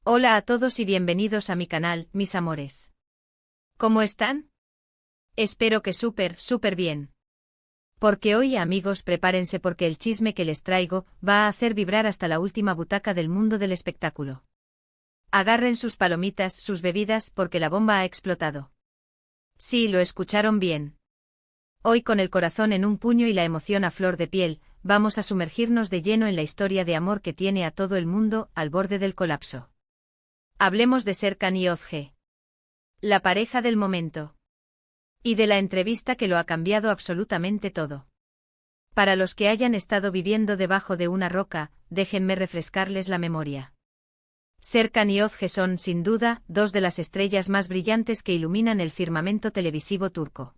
Hola a todos y bienvenidos a mi canal, mis amores. ¿Cómo están? Espero que súper bien. Porque hoy, amigos, prepárense porque el chisme que les traigo va a hacer vibrar hasta la última butaca del mundo del espectáculo. Agarren sus palomitas, sus bebidas, porque la bomba ha explotado. Sí, lo escucharon bien. Hoy, con el corazón en un puño y la emoción a flor de piel, vamos a sumergirnos de lleno en la historia de amor que tiene a todo el mundo al borde del colapso. Hablemos de Serkan y Özge. La pareja del momento. Y de la entrevista que lo ha cambiado absolutamente todo. Para los que hayan estado viviendo debajo de una roca, déjenme refrescarles la memoria. Serkan y Özge son, sin duda, dos de las estrellas más brillantes que iluminan el firmamento televisivo turco.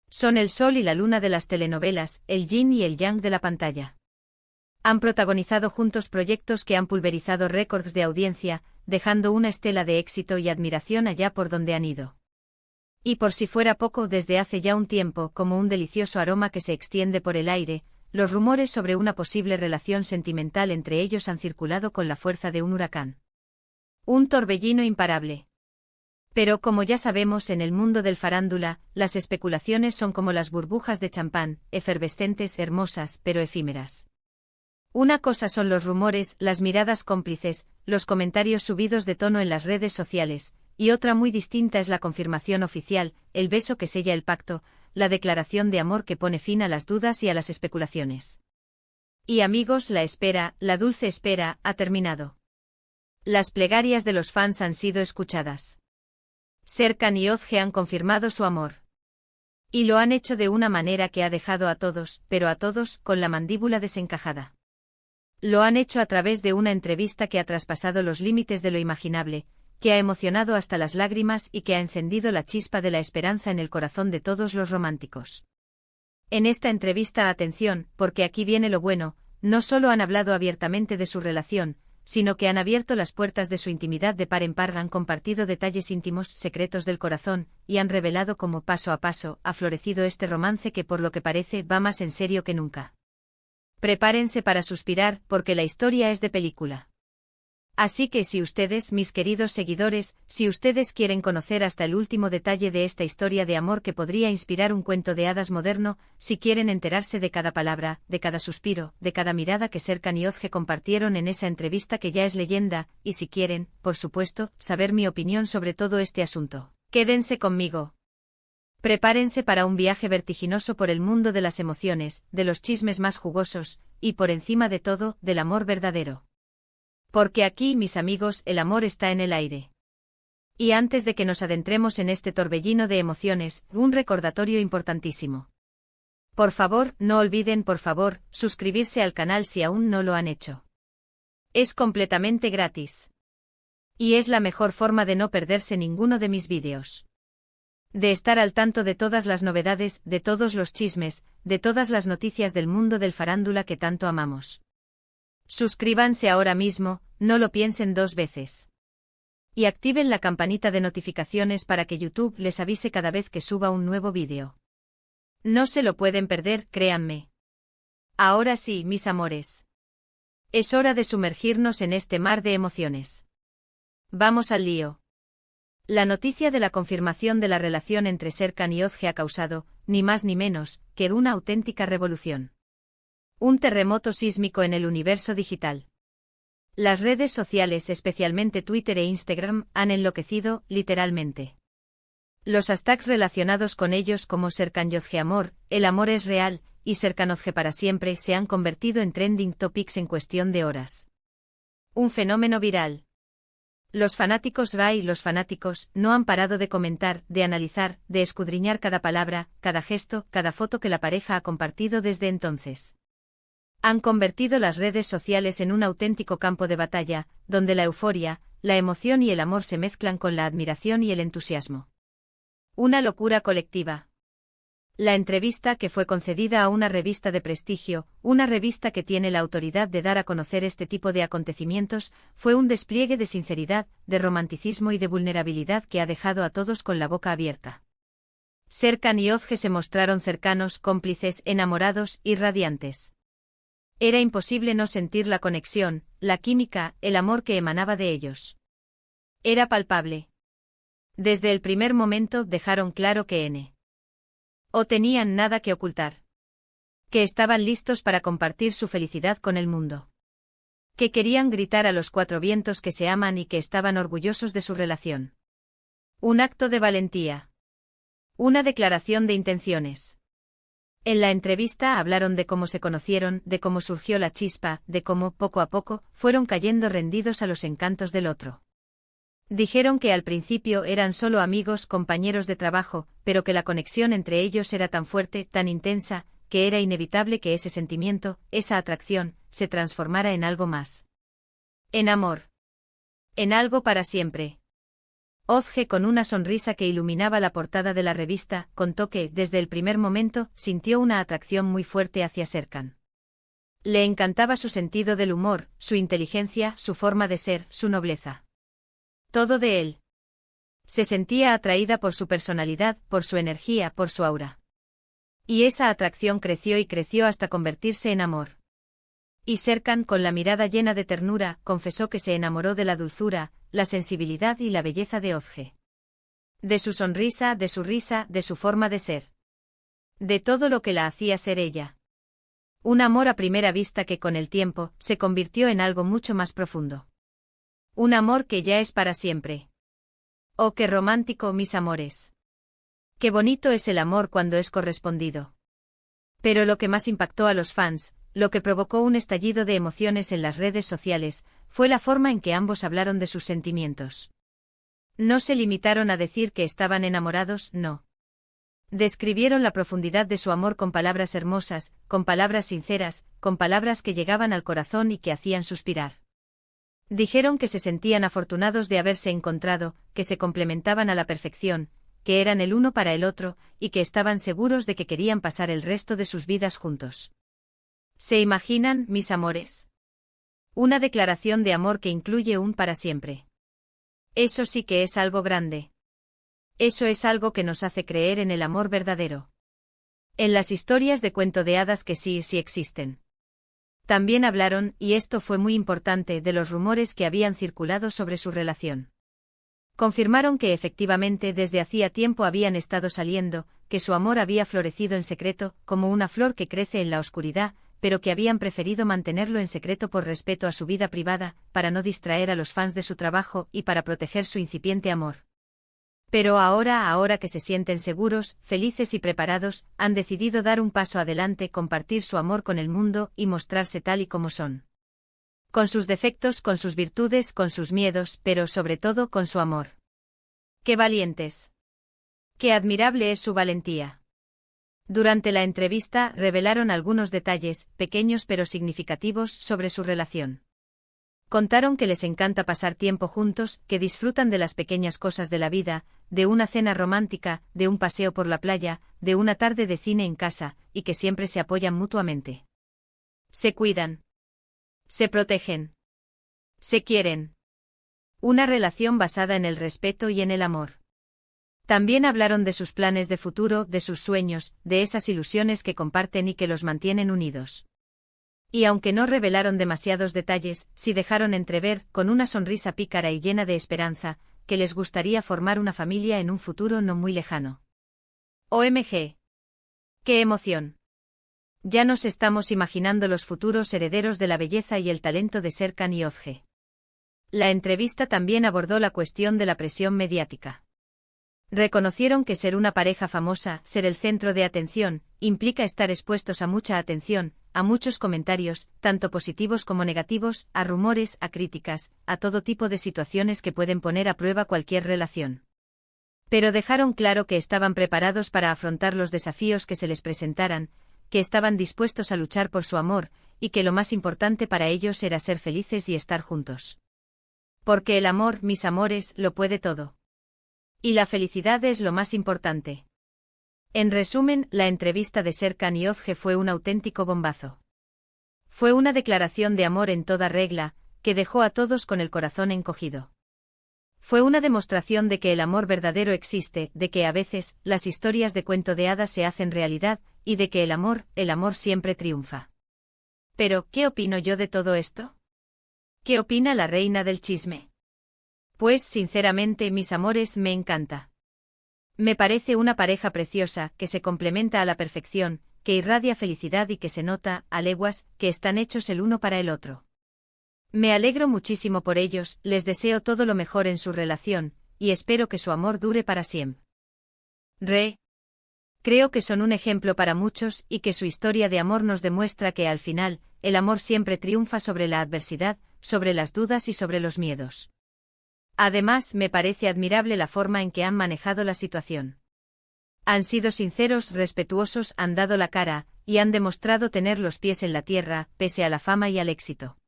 Son el sol y la luna de las telenovelas, el yin y el yang de la pantalla. Han protagonizado juntos proyectos que han pulverizado récords de audiencia, dejando una estela de éxito y admiración allá por donde han ido. Y por si fuera poco, desde hace ya un tiempo, como un delicioso aroma que se extiende por el aire, los rumores sobre una posible relación sentimental entre ellos han circulado con la fuerza de un huracán. Un torbellino imparable. Pero como ya sabemos, en el mundo del farándula, las especulaciones son como las burbujas de champán, efervescentes, hermosas, pero efímeras. Una cosa son los rumores, las miradas cómplices, los comentarios subidos de tono en las redes sociales, y otra muy distinta es la confirmación oficial, el beso que sella el pacto, la declaración de amor que pone fin a las dudas y a las especulaciones. Y amigos, la espera, la dulce espera, ha terminado. Las plegarias de los fans han sido escuchadas. Serkan y Özge han confirmado su amor. Y lo han hecho de una manera que ha dejado a todos, pero a todos, con la mandíbula desencajada. Lo han hecho a través de una entrevista que ha traspasado los límites de lo imaginable, que ha emocionado hasta las lágrimas y que ha encendido la chispa de la esperanza en el corazón de todos los románticos. En esta entrevista, atención, porque aquí viene lo bueno, no solo han hablado abiertamente de su relación, sino que han abierto las puertas de su intimidad de par en par, han compartido detalles íntimos, secretos del corazón, y han revelado cómo paso a paso ha florecido este romance que por lo que parece va más en serio que nunca. Prepárense para suspirar, porque la historia es de película. Así que si ustedes, mis queridos seguidores, si ustedes quieren conocer hasta el último detalle de esta historia de amor que podría inspirar un cuento de hadas moderno, si quieren enterarse de cada palabra, de cada suspiro, de cada mirada que Serkan y Özge compartieron en esa entrevista que ya es leyenda, y si quieren, por supuesto, saber mi opinión sobre todo este asunto, quédense conmigo. Prepárense para un viaje vertiginoso por el mundo de las emociones, de los chismes más jugosos, y por encima de todo, del amor verdadero. Porque aquí, mis amigos, el amor está en el aire. Y antes de que nos adentremos en este torbellino de emociones, un recordatorio importantísimo. Por favor, no olviden, por favor, suscribirse al canal si aún no lo han hecho. Es completamente gratis. Y es la mejor forma de no perderse ninguno de mis vídeos. De estar al tanto de todas las novedades, de todos los chismes, de todas las noticias del mundo del farándula que tanto amamos. Suscríbanse ahora mismo, no lo piensen dos veces. Y activen la campanita de notificaciones para que YouTube les avise cada vez que suba un nuevo vídeo. No se lo pueden perder, créanme. Ahora sí, mis amores. Es hora de sumergirnos en este mar de emociones. Vamos al lío. La noticia de la confirmación de la relación entre Serkan y Özge ha causado, ni más ni menos, que una auténtica revolución. Un terremoto sísmico en el universo digital. Las redes sociales, especialmente Twitter e Instagram, han enloquecido, literalmente. Los hashtags relacionados con ellos como Serkan y Özge amor, el amor es real, y Serkan Özge para siempre se han convertido en trending topics en cuestión de horas. Un fenómeno viral. Los fanáticos no han parado de comentar, de analizar, de escudriñar cada palabra, cada gesto, cada foto que la pareja ha compartido desde entonces. Han convertido las redes sociales en un auténtico campo de batalla, donde la euforia, la emoción y el amor se mezclan con la admiración y el entusiasmo. Una locura colectiva. La entrevista que fue concedida a una revista de prestigio, una revista que tiene la autoridad de dar a conocer este tipo de acontecimientos, fue un despliegue de sinceridad, de romanticismo y de vulnerabilidad que ha dejado a todos con la boca abierta. Serkan y Özge se mostraron cercanos, cómplices, enamorados y radiantes. Era imposible no sentir la conexión, la química, el amor que emanaba de ellos. Era palpable. Desde el primer momento dejaron claro que no tenían nada que ocultar. Que estaban listos para compartir su felicidad con el mundo. Que querían gritar a los cuatro vientos que se aman y que estaban orgullosos de su relación. Un acto de valentía. Una declaración de intenciones. En la entrevista hablaron de cómo se conocieron, de cómo surgió la chispa, de cómo, poco a poco, fueron cayendo rendidos a los encantos del otro. Dijeron que al principio eran solo amigos, compañeros de trabajo, pero que la conexión entre ellos era tan fuerte, tan intensa, que era inevitable que ese sentimiento, esa atracción, se transformara en algo más. En amor. En algo para siempre. Ozge, con una sonrisa que iluminaba la portada de la revista, contó que, desde el primer momento, sintió una atracción muy fuerte hacia Serkan. Le encantaba su sentido del humor, su inteligencia, su forma de ser, su nobleza. Todo de él. Se sentía atraída por su personalidad, por su energía, por su aura. Y esa atracción creció y creció hasta convertirse en amor. Y Serkan, con la mirada llena de ternura, confesó que se enamoró de la dulzura, la sensibilidad y la belleza de Ozge. De su sonrisa, de su risa, de su forma de ser. De todo lo que la hacía ser ella. Un amor a primera vista que con el tiempo, se convirtió en algo mucho más profundo. Un amor que ya es para siempre. Oh, qué romántico, mis amores. Qué bonito es el amor cuando es correspondido. Pero lo que más impactó a los fans, lo que provocó un estallido de emociones en las redes sociales, fue la forma en que ambos hablaron de sus sentimientos. No se limitaron a decir que estaban enamorados, no. Describieron la profundidad de su amor con palabras hermosas, con palabras sinceras, con palabras que llegaban al corazón y que hacían suspirar. Dijeron que se sentían afortunados de haberse encontrado, que se complementaban a la perfección, que eran el uno para el otro, y que estaban seguros de que querían pasar el resto de sus vidas juntos. ¿Se imaginan, mis amores? Una declaración de amor que incluye un para siempre. Eso sí que es algo grande. Eso es algo que nos hace creer en el amor verdadero. En las historias de cuento de hadas que sí existen. También hablaron, y esto fue muy importante, de los rumores que habían circulado sobre su relación. Confirmaron que efectivamente desde hacía tiempo habían estado saliendo, que su amor había florecido en secreto, como una flor que crece en la oscuridad, pero que habían preferido mantenerlo en secreto por respeto a su vida privada, para no distraer a los fans de su trabajo y para proteger su incipiente amor. Pero ahora que se sienten seguros, felices y preparados, han decidido dar un paso adelante, compartir su amor con el mundo y mostrarse tal y como son. Con sus defectos, con sus virtudes, con sus miedos, pero sobre todo con su amor. ¡Qué valientes! ¡Qué admirable es su valentía! Durante la entrevista revelaron algunos detalles, pequeños pero significativos, sobre su relación. Contaron que les encanta pasar tiempo juntos, que disfrutan de las pequeñas cosas de la vida, de una cena romántica, de un paseo por la playa, de una tarde de cine en casa, y que siempre se apoyan mutuamente. Se cuidan. Se protegen. Se quieren. Una relación basada en el respeto y en el amor. También hablaron de sus planes de futuro, de sus sueños, de esas ilusiones que comparten y que los mantienen unidos. Y aunque no revelaron demasiados detalles, sí dejaron entrever, con una sonrisa pícara y llena de esperanza, que les gustaría formar una familia en un futuro no muy lejano. OMG. ¡Qué emoción! Ya nos estamos imaginando los futuros herederos de la belleza y el talento de Serkan y Ozge. La entrevista también abordó la cuestión de la presión mediática. Reconocieron que ser una pareja famosa, ser el centro de atención, implica estar expuestos a mucha atención, a muchos comentarios, tanto positivos como negativos, a rumores, a críticas, a todo tipo de situaciones que pueden poner a prueba cualquier relación. Pero dejaron claro que estaban preparados para afrontar los desafíos que se les presentaran, que estaban dispuestos a luchar por su amor, y que lo más importante para ellos era ser felices y estar juntos. Porque el amor, mis amores, lo puede todo. Y la felicidad es lo más importante. En resumen, la entrevista de Serkan y Ozge fue un auténtico bombazo. Fue una declaración de amor en toda regla, que dejó a todos con el corazón encogido. Fue una demostración de que el amor verdadero existe, de que a veces, las historias de cuento de hadas se hacen realidad, y de que el amor siempre triunfa. Pero, ¿qué opino yo de todo esto? ¿Qué opina la reina del chisme? Pues sinceramente, mis amores, me encanta. Me parece una pareja preciosa, que se complementa a la perfección, que irradia felicidad y que se nota, a leguas, que están hechos el uno para el otro. Me alegro muchísimo por ellos, les deseo todo lo mejor en su relación, y espero que su amor dure para siempre. Creo que son un ejemplo para muchos y que su historia de amor nos demuestra que al final, el amor siempre triunfa sobre la adversidad, sobre las dudas y sobre los miedos. Además, me parece admirable la forma en que han manejado la situación. Han sido sinceros, respetuosos, han dado la cara, y han demostrado tener los pies en la tierra, pese a la fama y al éxito.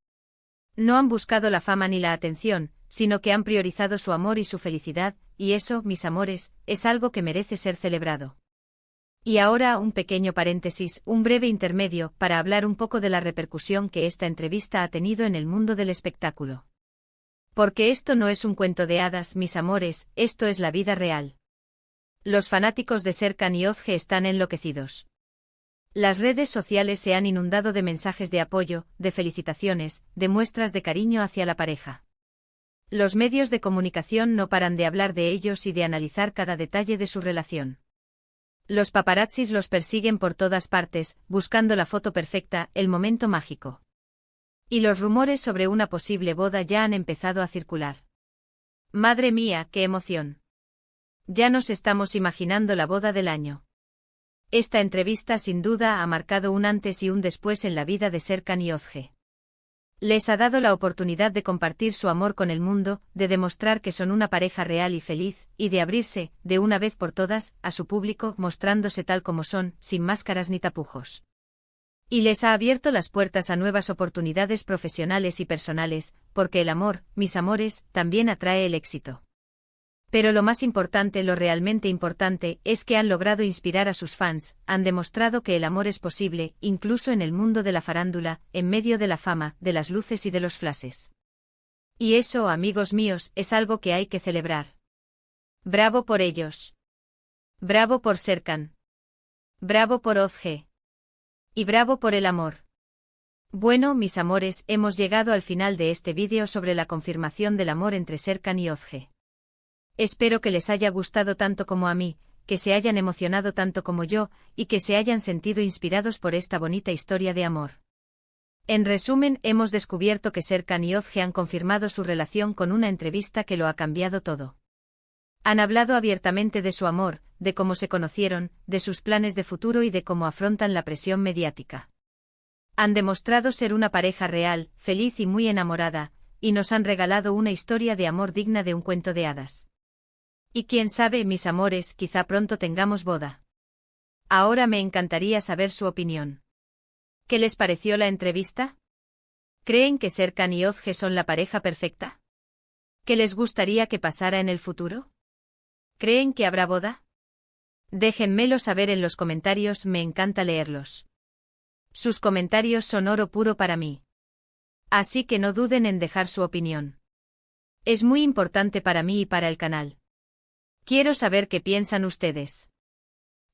No han buscado la fama ni la atención, sino que han priorizado su amor y su felicidad, y eso, mis amores, es algo que merece ser celebrado. Y ahora un pequeño paréntesis, un breve intermedio, para hablar un poco de la repercusión que esta entrevista ha tenido en el mundo del espectáculo. Porque esto no es un cuento de hadas, mis amores, esto es la vida real. Los fanáticos de Serkan y Özge están enloquecidos. Las redes sociales se han inundado de mensajes de apoyo, de felicitaciones, de muestras de cariño hacia la pareja. Los medios de comunicación no paran de hablar de ellos y de analizar cada detalle de su relación. Los paparazzis los persiguen por todas partes, buscando la foto perfecta, el momento mágico. Y los rumores sobre una posible boda ya han empezado a circular. Madre mía, qué emoción. Ya nos estamos imaginando la boda del año. Esta entrevista sin duda ha marcado un antes y un después en la vida de Serkan y Özge. Les ha dado la oportunidad de compartir su amor con el mundo, de demostrar que son una pareja real y feliz, y de abrirse, de una vez por todas, a su público, mostrándose tal como son, sin máscaras ni tapujos. Y les ha abierto las puertas a nuevas oportunidades profesionales y personales, porque el amor, mis amores, también atrae el éxito. Pero lo más importante, lo realmente importante, es que han logrado inspirar a sus fans, han demostrado que el amor es posible, incluso en el mundo de la farándula, en medio de la fama, de las luces y de los flashes. Y eso, amigos míos, es algo que hay que celebrar. Bravo por ellos. Bravo por Serkan. Bravo por Özge. Y bravo por el amor. Bueno, mis amores, hemos llegado al final de este vídeo sobre la confirmación del amor entre Serkan y Özge. Espero que les haya gustado tanto como a mí, que se hayan emocionado tanto como yo, y que se hayan sentido inspirados por esta bonita historia de amor. En resumen, hemos descubierto que Serkan y Özge han confirmado su relación con una entrevista que lo ha cambiado todo. Han hablado abiertamente de su amor, de cómo se conocieron, de sus planes de futuro y de cómo afrontan la presión mediática. Han demostrado ser una pareja real, feliz y muy enamorada, y nos han regalado una historia de amor digna de un cuento de hadas. Y quién sabe, mis amores, quizá pronto tengamos boda. Ahora me encantaría saber su opinión. ¿Qué les pareció la entrevista? ¿Creen que Serkan y Özge son la pareja perfecta? ¿Qué les gustaría que pasara en el futuro? ¿Creen que habrá boda? Déjenmelo saber en los comentarios, me encanta leerlos. Sus comentarios son oro puro para mí. Así que no duden en dejar su opinión. Es muy importante para mí y para el canal. Quiero saber qué piensan ustedes.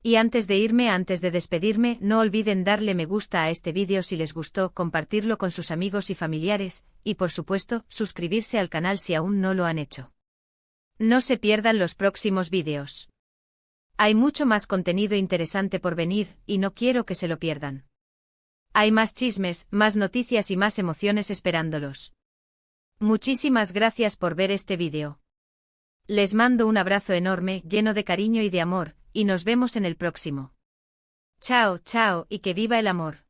Y antes de irme, antes de despedirme, no olviden darle me gusta a este vídeo si les gustó, compartirlo con sus amigos y familiares, y por supuesto, suscribirse al canal si aún no lo han hecho. No se pierdan los próximos vídeos. Hay mucho más contenido interesante por venir, y no quiero que se lo pierdan. Hay más chismes, más noticias y más emociones esperándolos. Muchísimas gracias por ver este vídeo. Les mando un abrazo enorme, lleno de cariño y de amor, y nos vemos en el próximo. Chao, chao, y que viva el amor.